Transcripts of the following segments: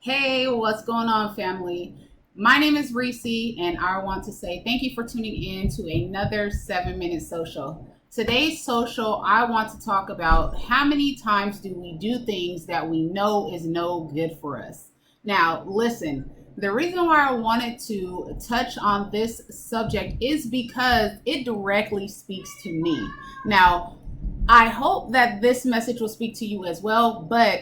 Hey, what's going on, family? My name is Reese, and I want to say thank you for tuning in to another 7 Minute Social. Today's social, I want to talk about how many times do we do things that we know is no good for us. Now, listen, the reason why I wanted to touch on this subject is because it directly speaks to me. Now, I hope that this message will speak to you as well, but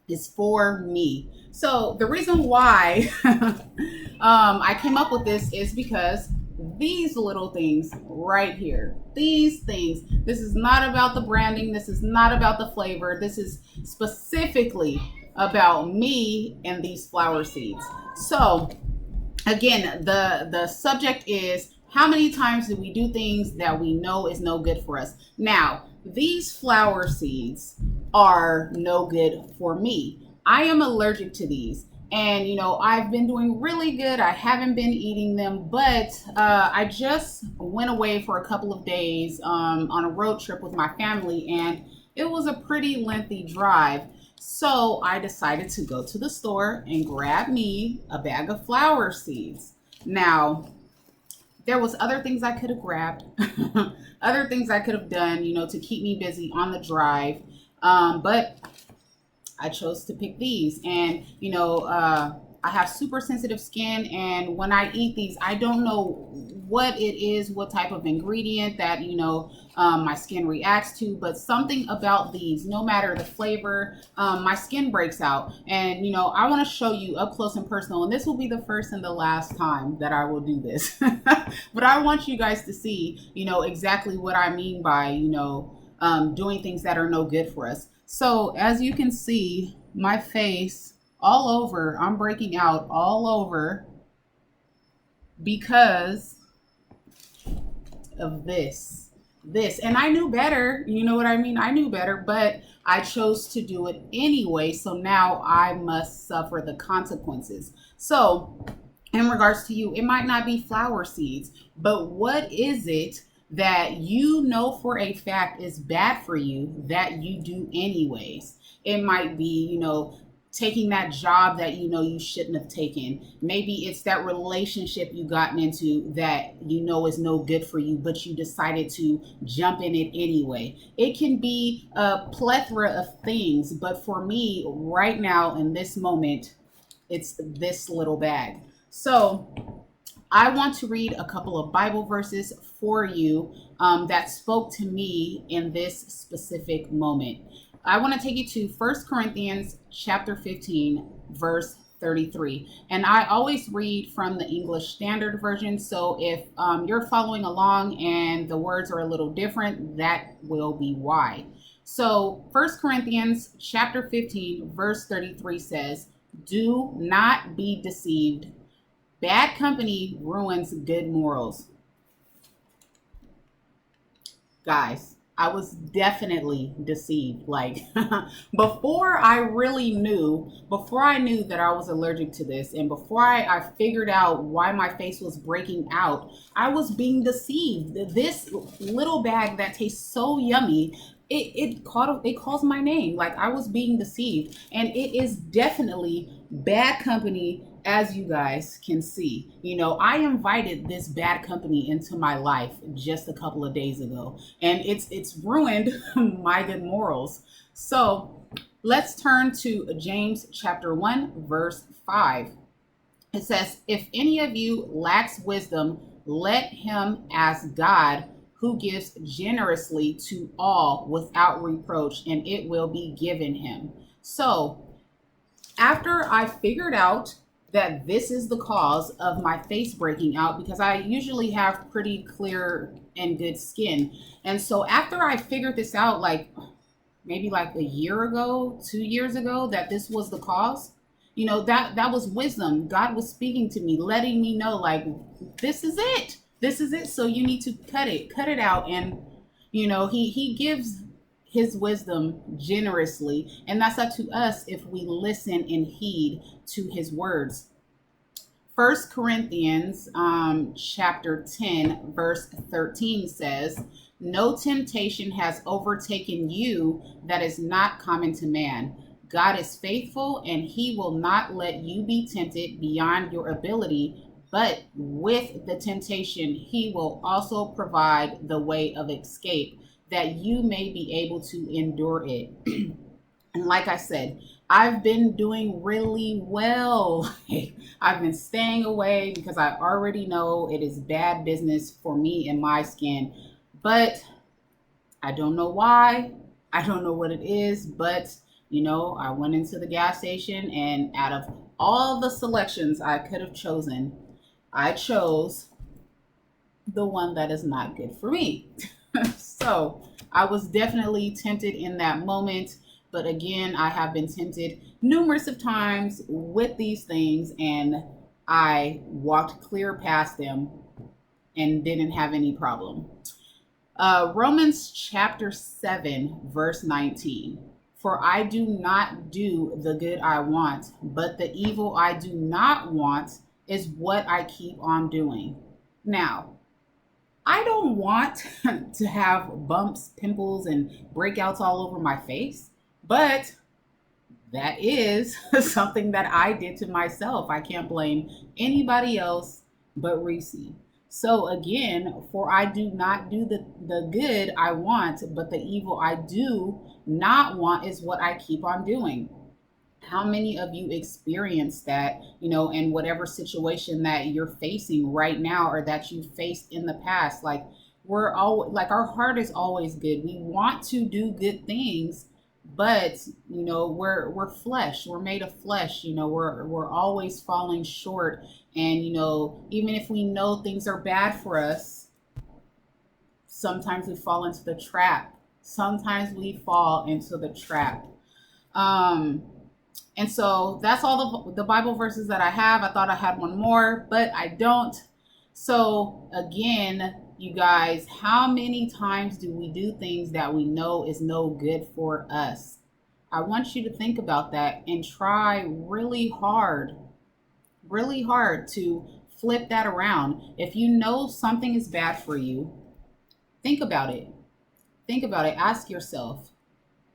is for me. So the reason why I came up with this is because these little things right here, these things, this is not about the branding. This is not about the flavor. This is specifically about me and these flower seeds. So again, the subject is how many times do we do things that we know is no good for us. Now, these flower seeds are no good for me. I am allergic to these, and I've been doing really good. I haven't been eating them, but I just went away for a couple of days on a road trip with my family, and it was a pretty lengthy drive. So I decided to go to the store and grab me a bag of flower seeds. Now, there was other things I could have grabbed, other things I could have done, to keep me busy on the drive. But I chose to pick these. And, I have super sensitive skin. And when I eat these, I don't know what it is, what type of ingredient that, my skin reacts to. But something about these, no matter the flavor, my skin breaks out. And, I want to show you up close and personal. And this will be the first and the last time that I will do this. But I want you guys to see, exactly what I mean by, doing things that are no good for us. So as you can see, my face all over, I'm breaking out all over because of this. And I knew better, you know what I mean? I knew better, but I chose to do it anyway. So now I must suffer the consequences. So in regards to you, it might not be flower seeds, but what is it that you know for a fact is bad for you that you do anyways? It might be, taking that job that you shouldn't have taken. Maybe it's that relationship you gotten into that is no good for you, but you decided to jump in it anyway. It can be a plethora of things, but for me right now in this moment, it's this little bag. So I want to read a couple of Bible verses for you that spoke to me in this specific moment. I want to take you to 1 Corinthians chapter 15, verse 33. And I always read from the English Standard Version. So if you're following along and the words are a little different, that will be why. So 1 Corinthians chapter 15, verse 33 says, "Do not be deceived. Bad company ruins good morals." Guys, I was definitely deceived. Like before I knew that I was allergic to this, and before I figured out why my face was breaking out, I was being deceived. This little bag that tastes so yummy, it calls my name. Like I was being deceived, and it is definitely bad company, as you guys can see. I invited this bad company into my life just a couple of days ago, and it's ruined my good morals. So let's turn to James chapter 1, verse 5. It says, "If any of you lacks wisdom, let him ask God, who gives generously to all without reproach, and it will be given him." So after I figured out that this is the cause of my face breaking out, because I usually have pretty clear and good skin. And so after I figured this out, like maybe like a year ago, 2 years ago, that this was the cause, that was wisdom. God was speaking to me, letting me know, like, this is it. This is it. So you need to cut it out. And, he gives his wisdom generously, and that's up to us if we listen and heed to his words. 1 Corinthians chapter 10, verse 13 says, "No temptation has overtaken you that is not common to man. God is faithful and he will not let you be tempted beyond your ability, but with the temptation, he will also provide the way of escape that you may be able to endure it. And like I said, I've been doing really well. I've been staying away because I already know it is bad business for me and my skin. But I don't know why. I don't know what it is, but I went into the gas station and out of all the selections I could have chosen, I chose the one that is not good for me. So I was definitely tempted in that moment. But again, I have been tempted numerous of times with these things, and I walked clear past them and didn't have any problem. Romans chapter 7, verse 19. For I do not do the good I want, but the evil I do not want is what I keep on doing. Now, I don't want to have bumps, pimples, and breakouts all over my face, but that is something that I did to myself. I can't blame anybody else but Reese. So again, for I do not do the good I want, but the evil I do not want is what I keep on doing. How many of you experience that, in whatever situation that you're facing right now or that you faced in the past? Like we're all like our heart is always good. We want to do good things, but we're flesh. We're made of flesh. We're always falling short. And even if we know things are bad for us, sometimes we fall into the trap. Sometimes we fall into the trap. And so that's all the Bible verses that I have. I thought I had one more, but I don't. So again, you guys, how many times do we do things that we know is no good for us? I want you to think about that and try really hard to flip that around. If you know something is bad for you, think about it. Think about it. Ask yourself,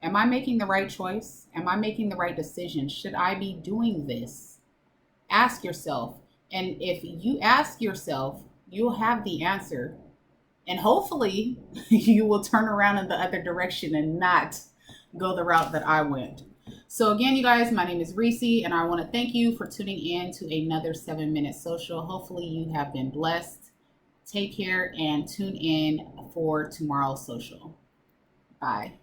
am I making the right choice? Am I making the right decision? Should I be doing this? Ask yourself. And if you ask yourself, you'll have the answer. And hopefully you will turn around in the other direction and not go the route that I went. So again, you guys, my name is Reese, and I want to thank you for tuning in to another 7-minute social. Hopefully you have been blessed. Take care and tune in for tomorrow's social. Bye.